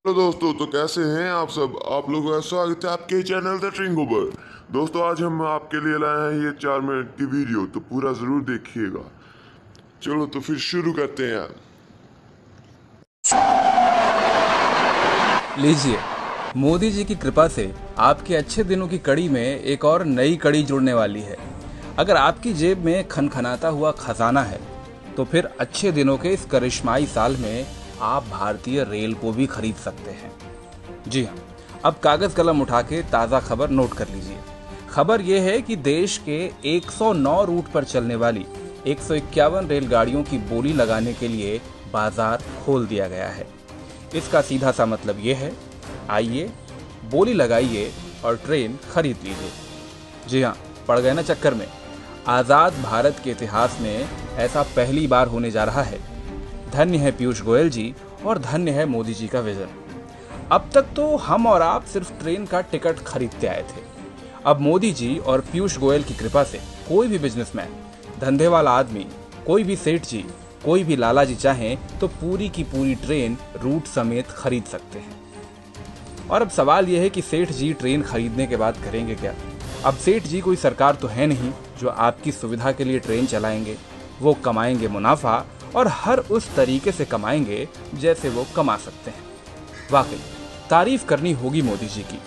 तो दोस्तों, तो कैसे हैं आप सब। आप लोगों का स्वागत है आपके चैनल द ट्रिंगोबर। दोस्तों, आज हम आपके लिए लाए हैं ये 4 मिनट की वीडियो, तो पूरा ज़रूर देखिएगा। चलो तो फिर शुरू करते हैं। लीजिए, मोदी जी की कृपा से आपके अच्छे दिनों की कड़ी में एक और नई कड़ी जुड़ने वाली है। अगर आपकी जेब में खनखनाता हुआ खजाना है तो फिर अच्छे दिनों के इस करिश्माई साल में आप भारतीय रेल को भी खरीद सकते हैं। जी हाँ, अब कागज कलम उठा के ताज़ा खबर नोट कर लीजिए। खबर यह है कि देश के 109 रूट पर चलने वाली 151 रेलगाड़ियों की बोली लगाने के लिए बाजार खोल दिया गया है। इसका सीधा सा मतलब ये है, आइए बोली लगाइए और ट्रेन खरीद लीजिए। जी हाँ, पड़ गए ना चक्कर में। आज़ाद भारत के इतिहास में ऐसा पहली बार होने जा रहा है। धन्य है पीयूष गोयल जी और धन्य है मोदी जी का विजन। अब तक तो हम और आप सिर्फ ट्रेन का टिकट खरीदते आए थे। अब मोदी जी और पीयूष गोयल की कृपा से कोई भी बिजनेसमैन, धंधे वाला आदमी, कोई भी सेठ जी, कोई भी लाला जी चाहें तो पूरी की पूरी ट्रेन रूट समेत खरीद सकते हैं। और अब सवाल यह है कि सेठ जी ट्रेन खरीदने के बाद करेंगे क्या। अब सेठ जी कोई सरकार तो है नहीं जो आपकी सुविधा के लिए ट्रेन चलाएंगे। वो कमाएंगे मुनाफा और हर उस तरीके से कमाएंगे जैसे वो कमा सकते हैं। वाकई तारीफ करनी होगी मोदी जी की।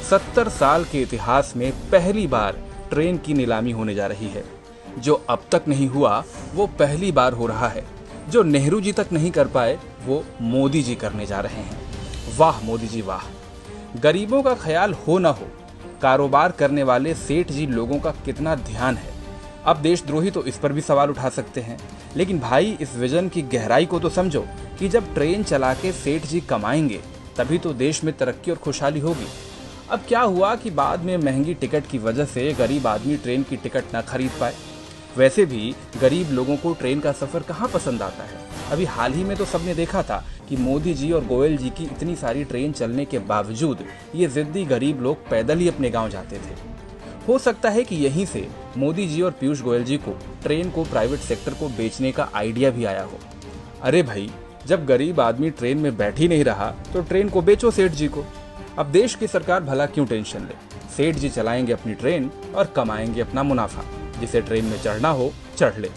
70 साल के इतिहास में पहली बार ट्रेन की नीलामी होने जा रही है। जो अब तक नहीं हुआ वो पहली बार हो रहा है। जो नेहरू जी तक नहीं कर पाए वो मोदी जी करने जा रहे हैं। वाह मोदी जी वाह। गरीबों का ख्याल हो ना हो, कारोबार करने वाले सेठ जी लोगों का कितना ध्यान है। अब देशद्रोही तो इस पर भी सवाल उठा सकते हैं, लेकिन भाई इस विजन की गहराई को तो समझो कि जब ट्रेन चला के सेठ जी कमाएंगे तभी तो देश में तरक्की और खुशहाली होगी। अब क्या हुआ कि बाद में महंगी टिकट की वजह से गरीब आदमी ट्रेन की टिकट ना खरीद पाए। वैसे भी गरीब लोगों को ट्रेन का सफर कहाँ पसंद आता है। अभी हाल ही में तो सबने देखा था कि मोदी जी और गोयल जी की इतनी सारी ट्रेन चलने के बावजूद ये जिद्दी गरीब लोग पैदल ही अपने गांव जाते थे। हो सकता है कि यहीं से मोदी जी और पीयूष गोयल जी को ट्रेन को प्राइवेट सेक्टर को बेचने का आइडिया भी आया हो। अरे भाई, जब गरीब आदमी ट्रेन में बैठ ही नहीं रहा तो ट्रेन को बेचो सेठ जी को। अब देश की सरकार भला क्यों टेंशन ले। सेठ जी चलाएंगे अपनी ट्रेन और कमाएंगे अपना मुनाफा। जिसे ट्रेन में चढ़ना हो चढ़ ले।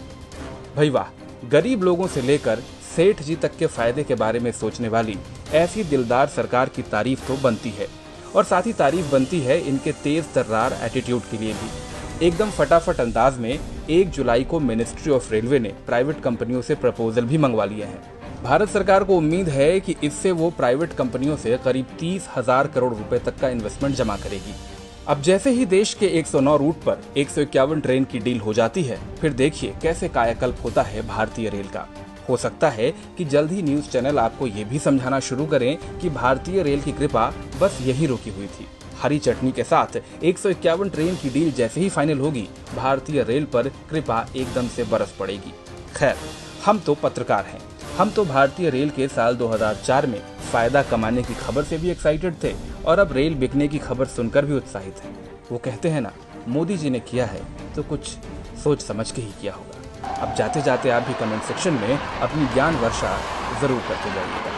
भाई वाह, गरीब लोगों से लेकर सेठ जी तक के फायदे के बारे में सोचने वाली ऐसी दिलदार सरकार की तारीफ तो बनती है। और साथ ही तारीफ बनती है इनके तेज तर्रार एटीट्यूड के लिए भी। एकदम फटाफट अंदाज में 1 जुलाई को मिनिस्ट्री ऑफ रेलवे ने प्राइवेट कंपनियों से प्रपोजल भी मंगवा लिए हैं। भारत सरकार को उम्मीद है कि इससे वो प्राइवेट कंपनियों से करीब 30,000 करोड़ रुपए तक का इन्वेस्टमेंट जमा करेगी। अब जैसे ही देश के 109 रूट पर 151 ट्रेन की डील हो जाती है, फिर देखिए कैसे कायाकल्प होता है भारतीय रेल का। हो सकता है कि जल्द ही न्यूज चैनल आपको ये भी समझाना शुरू करें कि भारतीय रेल की कृपा बस यही रुकी हुई थी। हरी चटनी के साथ 151 ट्रेन की डील जैसे ही फाइनल होगी, भारतीय रेल पर कृपा एकदम से बरस पड़ेगी। खैर, हम तो पत्रकार हैं। हम तो भारतीय रेल के साल 2004 में फायदा कमाने की खबर से भी एक्साइटेड थे और अब रेल बिकने की खबर सुनकर भी उत्साहित हैं। वो कहते हैं ना, मोदी जी ने किया है तो कुछ सोच समझ के ही किया होगा। अब जाते जाते आप भी कमेंट सेक्शन में अपनी ज्ञान वर्षा जरूर करते जाइएगा।